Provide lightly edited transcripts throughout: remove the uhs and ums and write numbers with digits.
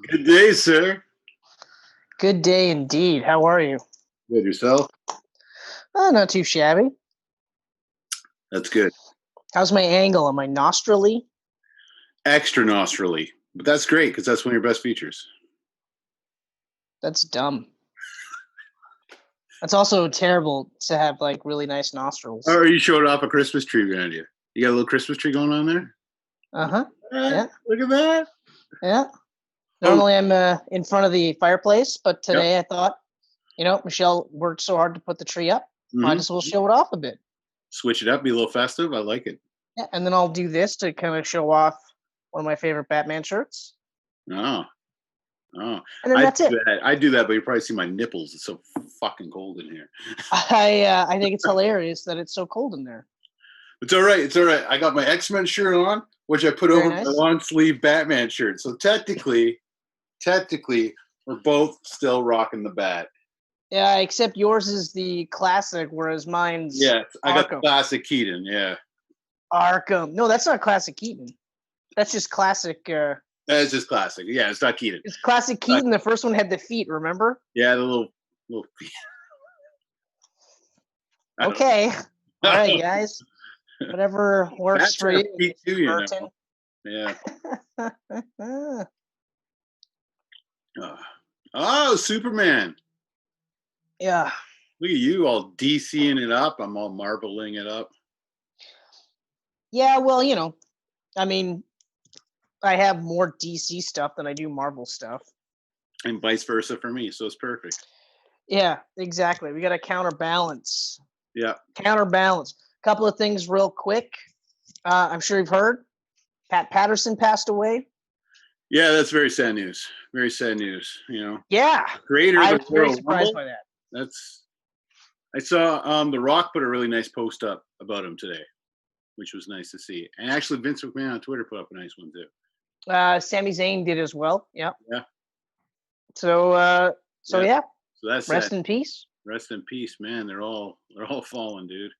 Good day, sir. Good day indeed. How are you? Good yourself? Not too shabby. That's good. How's my angle? Am I nostrily? Extra nostrily, but that's great because that's one of your best features. That's dumb. That's also terrible to have like really nice nostrils. Or you showed off a Christmas tree behind you. You got a little Christmas tree going on there? Uh-huh. Yeah. Look at that. Yeah. Normally I'm in front of the fireplace, but today I thought, Michelle worked so hard to put the tree up. Might as well show it off a bit. Switch it up, be a little festive. I like it. Yeah, and then I'll do this to kind of show off one of my favorite Batman shirts. Oh. And then that's it. I do that, but you probably see my nipples. It's so fucking cold in here. I think it's hilarious that it's so cold in there. It's all right. It's all right. I got my X-Men shirt on, which I put over my long sleeve Batman shirt. So technically, we're both still rocking the bat. Yeah, except yours is the classic, whereas mine's I got the classic Keaton. Yeah, Arkham. No, that's not classic Keaton. That's just classic. That's just classic. Yeah, it's not Keaton. It's classic Keaton. The first one had the feet. Remember? Yeah, the little feet. Okay. All right, guys. Whatever works for you. Feet too, you know. Yeah. Oh, Superman. Yeah. Look at you all DCing it up. I'm all marbling it up. Yeah, well, I mean, I have more DC stuff than I do Marvel stuff. And vice versa for me, so it's perfect. Yeah, exactly. We got to counterbalance. Yeah. Counterbalance. Couple of things real quick. I'm sure you've heard. Patterson passed away. Yeah, that's very sad news. Very sad news, Yeah. Creator I of was very surprised by that. I saw The Rock put a really nice post up about him today, which was nice to see. And actually Vince McMahon on Twitter put up a nice one too. Sami Zayn did as well. Yeah. Yeah. So yeah. So that's rest in peace. Rest in peace, man. They're all falling, dude.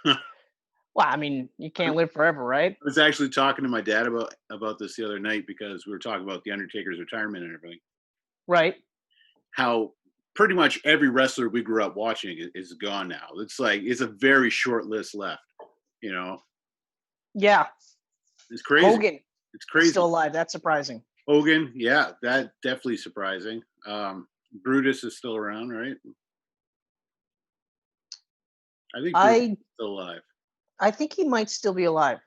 Well, I mean, you can't live forever, right? I was actually talking to my dad about this the other night because we were talking about the Undertaker's retirement and everything. Right. How pretty much every wrestler we grew up watching is gone now. It's a very short list left, Yeah. It's crazy. Hogan. It's crazy. Still alive. That's surprising. Hogan, yeah, that definitely surprising. Brutus is still around, right? I think Brutus is still alive. I think he might still be alive.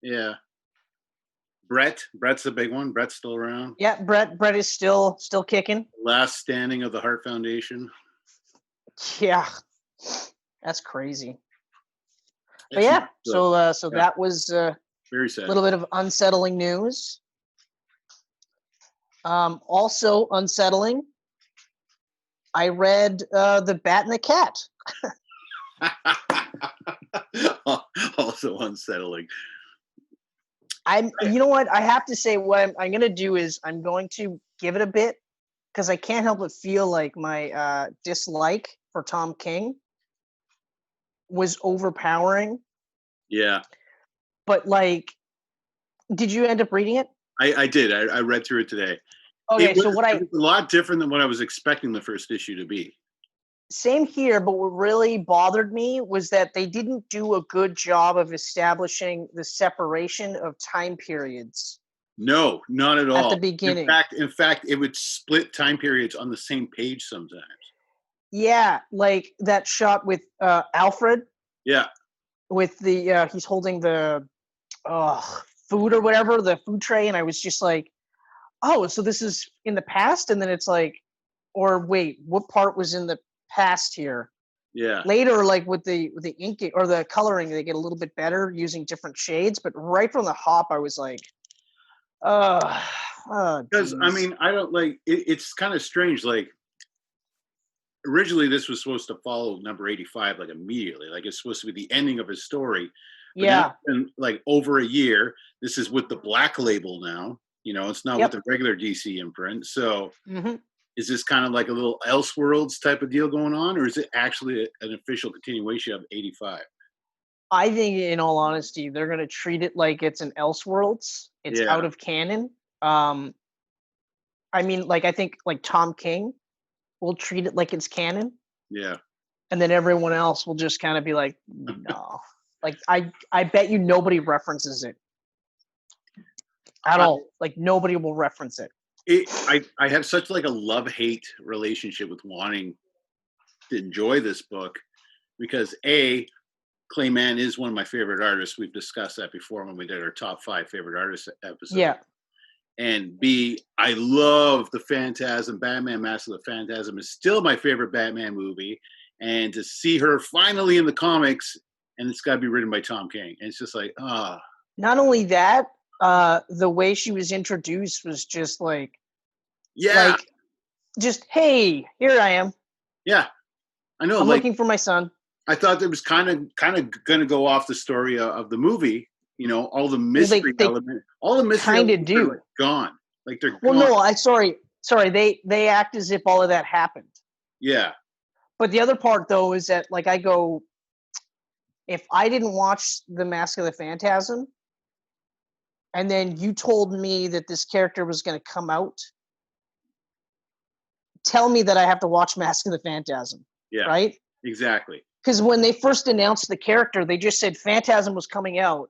Yeah. Brett's the big one. Brett's still around. Yeah, Brett is still kicking. Last standing of the Hart Foundation. Yeah. That's crazy. But yeah, so that was very sad. A little bit of unsettling news. Also unsettling, I read The Bat and the Cat. Also unsettling. You know what? I have to say what I'm going to do is I'm going to give it a bit because I can't help but feel like my dislike for Tom King was overpowering. Yeah. But did you end up reading it? I did. I read through it today. Okay, it was a lot different than what I was expecting the first issue to be. Same here, but what really bothered me was that they didn't do a good job of establishing the separation of time periods. No, not at all. At the beginning. In fact, it would split time periods on the same page sometimes. Yeah, like that shot with Alfred. Yeah. With the he's holding the food or whatever, the food tray, and I was just like, oh, so this is in the past, and then it's like, or wait, what part was in the past here? Yeah. Later, like with the ink or the coloring, they get a little bit better using different shades, but right from the hop, I was like, because I mean, I don't like it's kind of strange. Like originally, this was supposed to follow number 85 like immediately, like it's supposed to be the ending of his story. But yeah. And like over a year, this is with the Black Label now. It's not with the regular DC imprint. So. Mm-hmm. Is this kind of like a little Elseworlds type of deal going on, or is it actually an official continuation of 85? I think, in all honesty, they're going to treat it like it's an Elseworlds. It's out of canon. I mean, like, I think like Tom King will treat it like it's canon, Yeah. and then everyone else will just kind of be like, no. Like, I bet you nobody references it at I, all. Like, nobody will reference it. I have such like a love-hate relationship with wanting to enjoy this book because Clayman is one of my favorite artists. We've discussed that before when we did our top 5 favorite artists episode. Yeah. And B, I love the Phantasm. Batman Mask of the Phantasm is still my favorite Batman movie. And to see her finally in the comics, and it's got to be written by Tom King. And it's just like, Not only that, the way she was introduced was just like, yeah, just, hey, here I am. Yeah, I know. I'm like, looking for my son. I thought it was kind of going to go off the story of the movie. You know, all the mystery element, all the mystery kind of elements are like gone. Like they're well, gone. no, sorry. They act as if all of that happened. Yeah. But the other part though is that like I go, if I didn't watch The Mask of the Phantasm, and then you told me that this character was going to come out, tell me that I have to watch Mask of the Phantasm. Yeah. Right? Exactly. Because when they first announced the character, they just said Phantasm was coming out,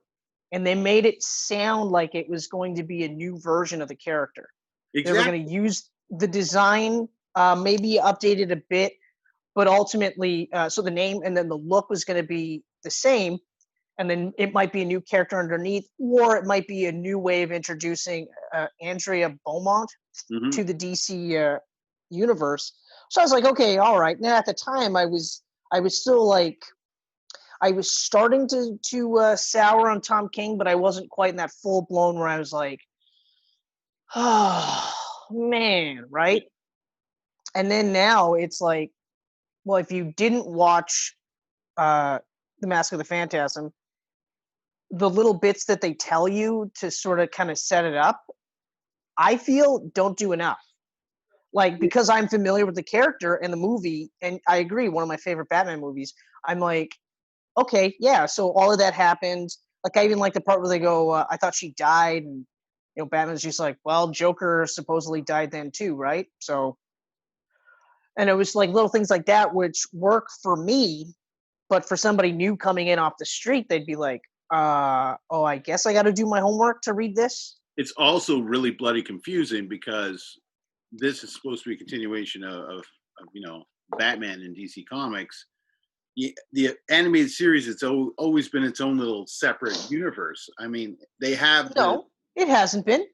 and they made it sound like it was going to be a new version of the character. Exactly. They were going to use the design, maybe updated a bit, but ultimately, so the name and then the look was going to be the same, and then it might be a new character underneath, or it might be a new way of introducing Andrea Beaumont to the DC universe. So I was like, okay, all right. Now at the time, I was still like, I was starting to sour on Tom King, but I wasn't quite in that full blown where I was like, oh man, right? And then now it's like, well, if you didn't watch The Mask of the Phantasm, the little bits that they tell you to sort of kind of set it up, I feel don't do enough. Like, because I'm familiar with the character and the movie, and I agree, one of my favorite Batman movies, I'm like, okay, yeah, so all of that happened. Like, I even like the part where they go, I thought she died, and, you know, Batman's just like, well, Joker supposedly died then too, right? So, and it was like little things like that, which work for me, but for somebody new coming in off the street, they'd be like, oh, I guess I got to do my homework to read this. It's also really bloody confusing because this is supposed to be a continuation of you know, Batman in DC Comics. The animated series, it's always been its own little separate universe. I mean, they have it hasn't been.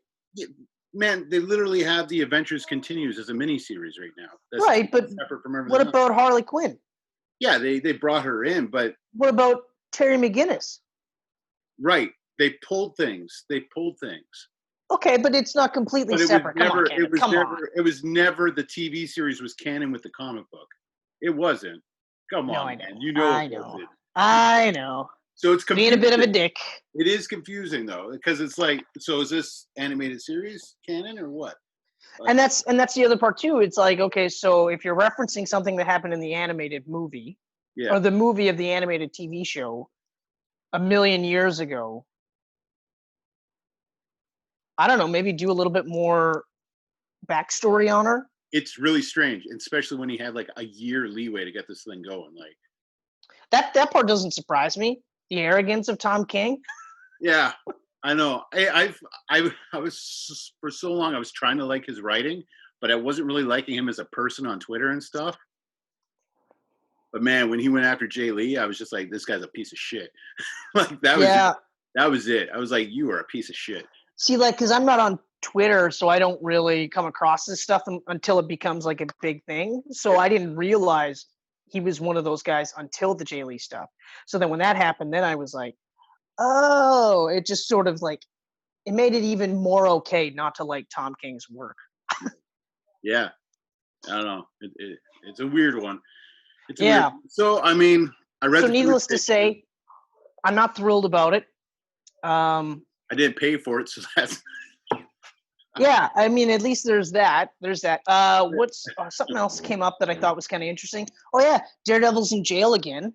Man, they literally have the Adventures Continues as a miniseries right now. That's right, but separate from everything else. About Harley Quinn? Yeah, they brought her in, but what about Terry McGinnis? Right, they pulled things. Okay, but it's not completely separate. It was never the TV series was canon with the comic book. It wasn't. Come on, man. You know it wasn't. I know. So it's confusing. Being a bit of a dick. It is confusing though, because it's like, so is this animated series canon or what? And that's the other part too. It's like, okay, so if you're referencing something that happened in the animated movie, or the movie of the animated TV show a million years ago, I don't know, maybe do a little bit more backstory on her. It's really strange, especially when he had like a year leeway to get this thing going. Like that part doesn't surprise me. The arrogance of Tom King. Yeah, I know. I was for so long I was trying to like his writing, but I wasn't really liking him as a person on Twitter and stuff. But man, when he went after Jay Lee, I was just like, this guy's a piece of shit. Like that was it. I was like, you are a piece of shit. See, like, because I'm not on Twitter, so I don't really come across this stuff until it becomes like a big thing. So I didn't realize he was one of those guys until the Jay Lee stuff. So then when that happened, then I was like, oh, it just sort of like, it made it even more okay not to like Tom King's work. Yeah. I don't know. It's a weird one. So, I mean, I read. So needless to say, I'm not thrilled about it. I didn't pay for it, so that's. Yeah, I mean, at least there's that. What's something else came up that I thought was kind of interesting? Oh yeah, Daredevil's in jail again.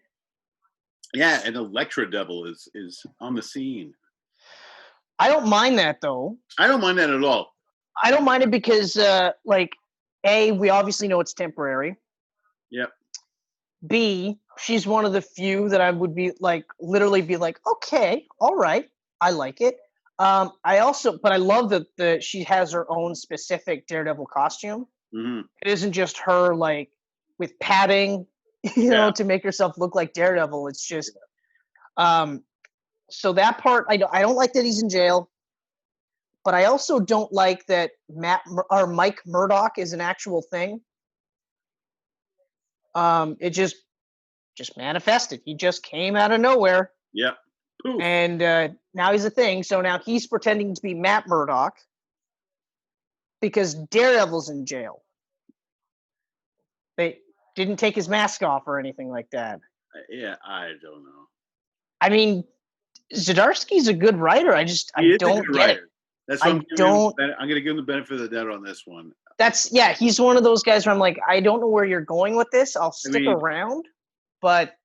Yeah, and Elektra Devil is on the scene. I don't mind that though. I don't mind that at all. I don't mind it because, like, A, we obviously know it's temporary. Yep. B, she's one of the few that I would be like, literally be like, okay, all right, I like it. I also, but I love that she has her own specific Daredevil costume. Mm-hmm. It isn't just her like with padding, to make herself look like Daredevil. It's just, so that part I don't like that he's in jail. But I also don't like that Mike Murdock is an actual thing. It just manifested. He just came out of nowhere. Yep. Poof. And now he's a thing. So now he's pretending to be Matt Murdock because Daredevil's in jail. They didn't take his mask off or anything like that. Yeah, I don't know. I mean, Zdarsky's a good writer. I don't get it. That's why I'm going to give him the benefit of the doubt on this one. He's one of those guys where I'm like, I don't know where you're going with this. I'll stick around, but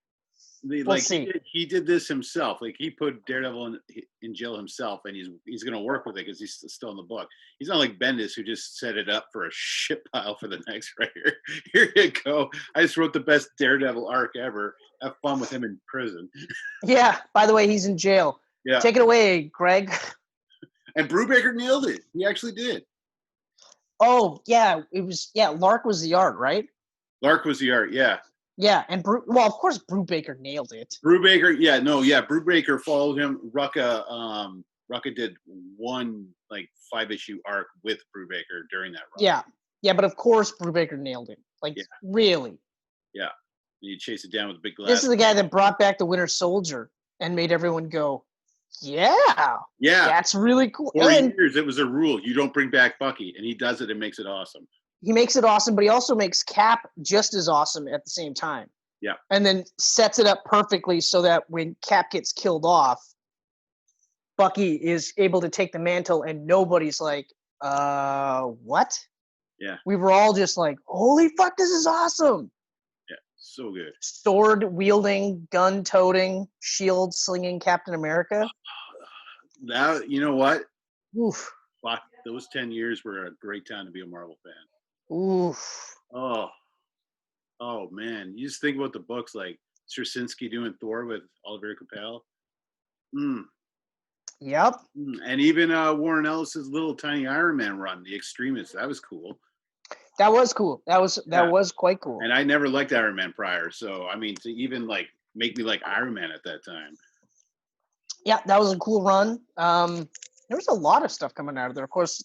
we'll see. He did this himself. Like, he put Daredevil in jail himself, and he's going to work with it because he's still in the book. He's not like Bendis, who just set it up for a shit pile for the next writer. Here you go. I just wrote the best Daredevil arc ever. Have fun with him in prison. Yeah. By the way, he's in jail. Yeah. Take it away, Greg. And Brubaker nailed it. He actually did. Oh, yeah. It was, Lark was the art, right? Lark was the art, yeah. Yeah, and of course Brubaker nailed it. Brubaker followed him. Rucka did one, 5-issue arc with Brubaker during that run. Yeah, but of course Brubaker nailed it. Really. Yeah. You chase it down with a big glass. This is the guy that brought back the Winter Soldier and made everyone go, yeah, that's really cool. For years, it was a rule. You don't bring back Bucky, and he does it and makes it awesome. He makes it awesome, but he also makes Cap just as awesome at the same time. Yeah. And then sets it up perfectly so that when Cap gets killed off, Bucky is able to take the mantle and nobody's like, what? Yeah. We were all just like, holy fuck, this is awesome. Yeah, so good. Sword wielding, gun toting, shield slinging Captain America. Now, you know what? Oof. Fuck, those 10 years were a great time to be a Marvel fan. Oof. Oh man. You just think about the books like Straczynski doing Thor with Oliver Capel. Yep. And even Warren Ellis's little tiny Iron Man run, The Extremists. That was cool. That was cool. That was quite cool. And I never liked Iron Man prior, so I mean, to even make me like Iron Man at that time. Yeah, that was a cool run. There was a lot of stuff coming out of there. Of course,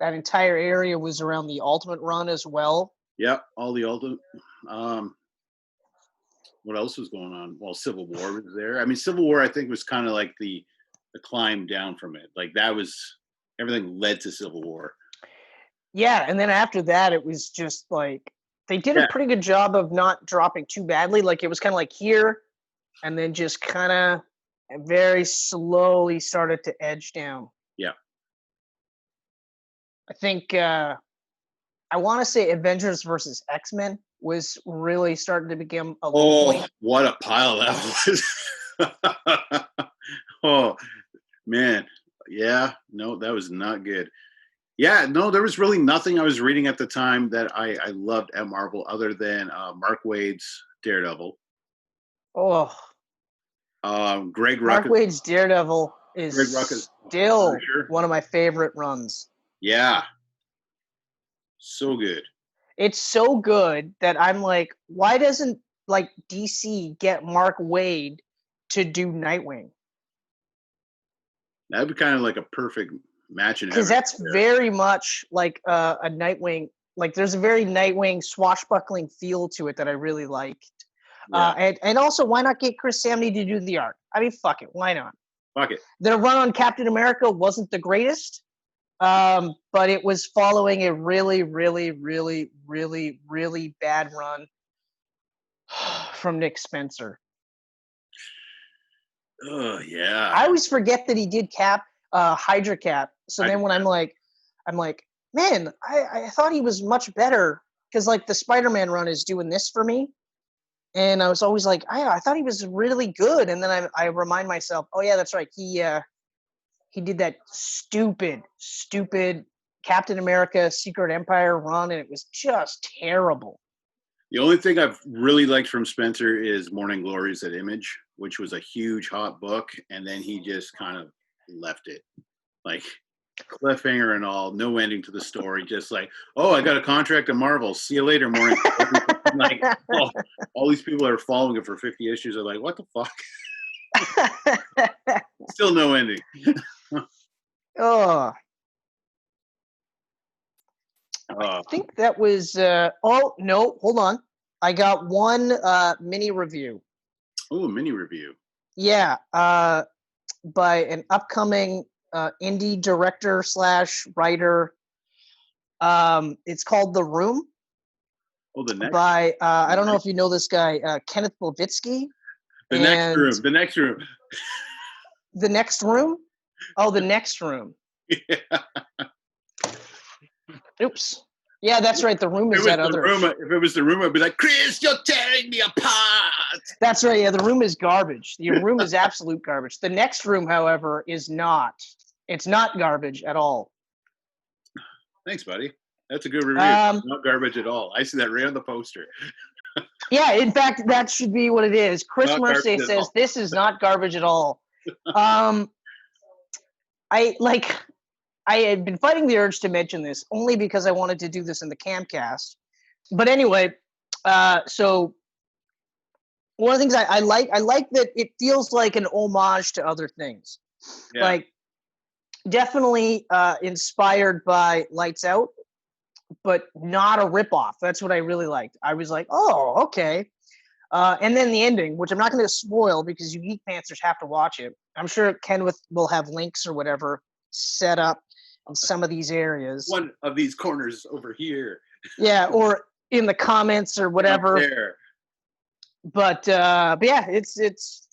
that entire area was around the Ultimate run as well. Yep, all the Ultimate. What else was going on? Well, Civil War was there. I mean, Civil War, I think, was kind of like the climb down from it. Like, that was, everything led to Civil War. Yeah, and then after that, it was just like, they did a pretty good job of not dropping too badly. Like, it was kind of like here, and then just kind of very slowly started to edge down. Yeah. I think, I want to say Avengers versus X-Men was really starting to become a low point. What a pile that was. Oh, man. Yeah, no, that was not good. Yeah, no, there was really nothing I was reading at the time that I loved at Marvel other than Mark Waid's Daredevil. Oh. Greg Rucka. Mark Waid's Daredevil is still one of my favorite runs. Yeah. So good. It's so good that I'm like, why doesn't DC get Mark Waid to do Nightwing? That'd be kind of like a perfect match. Because that's very much like a Nightwing. Like, there's a very Nightwing swashbuckling feel to it that I really liked. Yeah. And also, why not get Chris Samney to do the art? I mean, fuck it. Why not? Fuck it. Their run on Captain America wasn't the greatest. But it was following a really, really, really, really, really bad run from Nick Spencer. Oh, yeah. I always forget that he did Hydra Cap. So then when I'm like, man, I thought he was much better because the Spider-Man run is doing this for me. And I was always like, I thought he was really good. And then I remind myself, oh yeah, that's right. He did that stupid Captain America Secret Empire run, and it was just terrible. The only thing I've really liked from Spencer is Morning Glories at Image, which was a huge hot book, and then he just kind of left it. Like cliffhanger and all, no ending to the story, just like, oh, I got a contract at Marvel. See you later, Morning Glories. Like, oh, all these people are following it for 50 issues are like, what the fuck? Still no ending. Oh. I think that was oh no, hold on. I got one mini review. Oh, a mini review. Yeah, by an upcoming indie director / writer. It's called The Room. Oh, the next by I don't know if you know this guy, Kenneth Levitsky. The next room. The next room. The next room? Oh, the next room. Yeah. Oops. Yeah, that's right. The Room is that other. Room, if it was The Room, I'd be like, Chris, you're tearing me apart. That's right. Yeah, The Room is garbage. The Room is absolute garbage. The Next Room, however, is not. It's not garbage at all. Thanks, buddy. That's a good review. Not garbage at all. I see that right on the poster. Yeah, in fact, that should be what it is. Chris Mercier says this is not garbage at all. I had been fighting the urge to mention this only because I wanted to do this in the Camcast. But anyway, so one of the things I like that it feels like an homage to other things. Yeah. Like definitely inspired by Lights Out, but not a ripoff. That's what I really liked. I was like, oh, okay. And then the ending, which I'm not going to spoil because you Geek Pantsers have to watch it. I'm sure Ken will have links or whatever set up in some of these areas. One of these corners over here. Yeah, or in the comments or whatever. There. But yeah, it's it's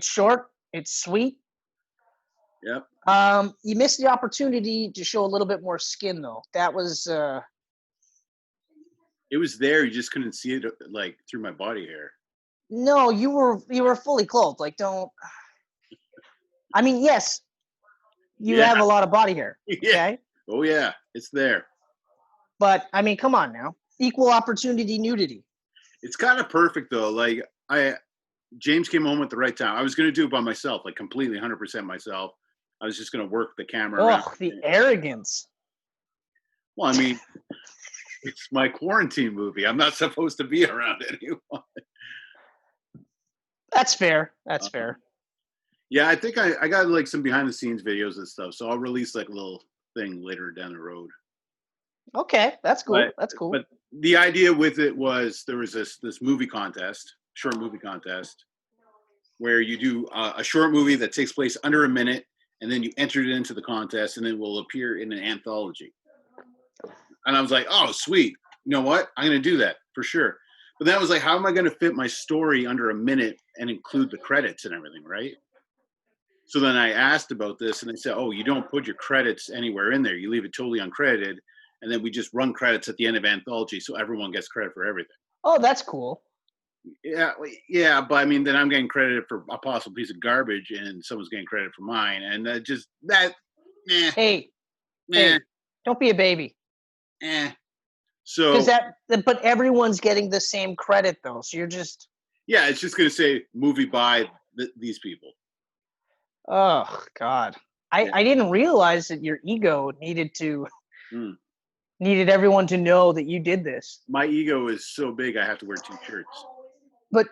short, it's sweet. Yep. You missed the opportunity to show a little bit more skin though. That was it was there, you just couldn't see it like through my body hair. No, you were fully clothed. Like don't I mean, yes, you have a lot of body hair. Okay? Yeah. Oh yeah, it's there. But I mean, come on now. Equal opportunity nudity. It's kind of perfect though. Like James came home at the right time. I was going to do it by myself, like completely 100% myself. I was just going to work the camera. Oh, the arrogance. Well, I mean, it's my quarantine movie. I'm not supposed to be around anyone. That's fair. That's fair. Yeah, I think I got like some behind the scenes videos and stuff. So I'll release like a little thing later down the road. Okay, that's cool. That's cool. But the idea with it was there was this movie contest, short movie contest, where you do a short movie that takes place under a minute, and then you enter it into the contest, and it will appear in an anthology. And I was like, oh, sweet. You know what? I'm going to do that for sure. But then I was like, how am I going to fit my story under a minute and include the credits and everything, right? So then I asked about this, and they said, oh, you don't put your credits anywhere in there. You leave it totally uncredited, and then we just run credits at the end of anthology, so everyone gets credit for everything. Oh, that's cool. Yeah, but I mean, then I'm getting credited for a possible piece of garbage, and someone's getting credit for mine, and Hey, don't be a baby. So, but everyone's getting the same credit though, so you're just. Yeah, it's just gonna say movie by these people. Oh God, I didn't realize that your ego needed everyone to know that you did this. My ego is so big, I have to wear 2 shirts. But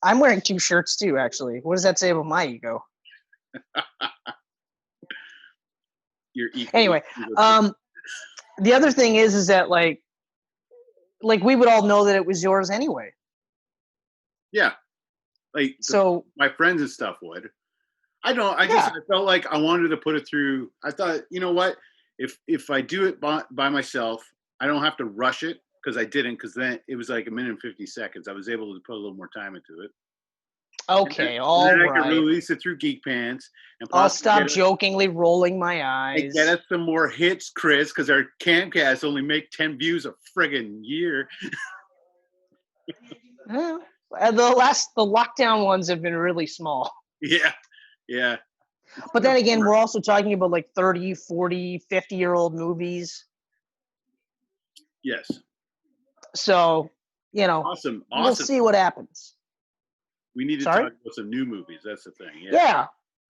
I'm wearing 2 shirts too, actually. What does that say about my ego? Your ego. Anyway, the other thing is that like we would all know that it was yours anyway. Yeah, like so my friends and stuff would. I guess I felt like I wanted to put it through. I thought, you know what? If I do it by myself, I don't have to rush it because I didn't. Because then it was like 1 minute and 50 seconds. I was able to put a little more time into it. Okay, and then I can release it through Geek Pants. And I'll stop jokingly rolling my eyes. Get us some more hits, Chris, because our Camcast only make 10 views a friggin' year. The lockdown ones have been really small. Yeah. But then again, we're also talking about like 30, 40, 50-year-old movies. Yes. So, Awesome. we'll see what happens. We need to talk about some new movies. That's the thing.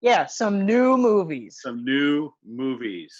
Yeah, some new movies. Some new movies.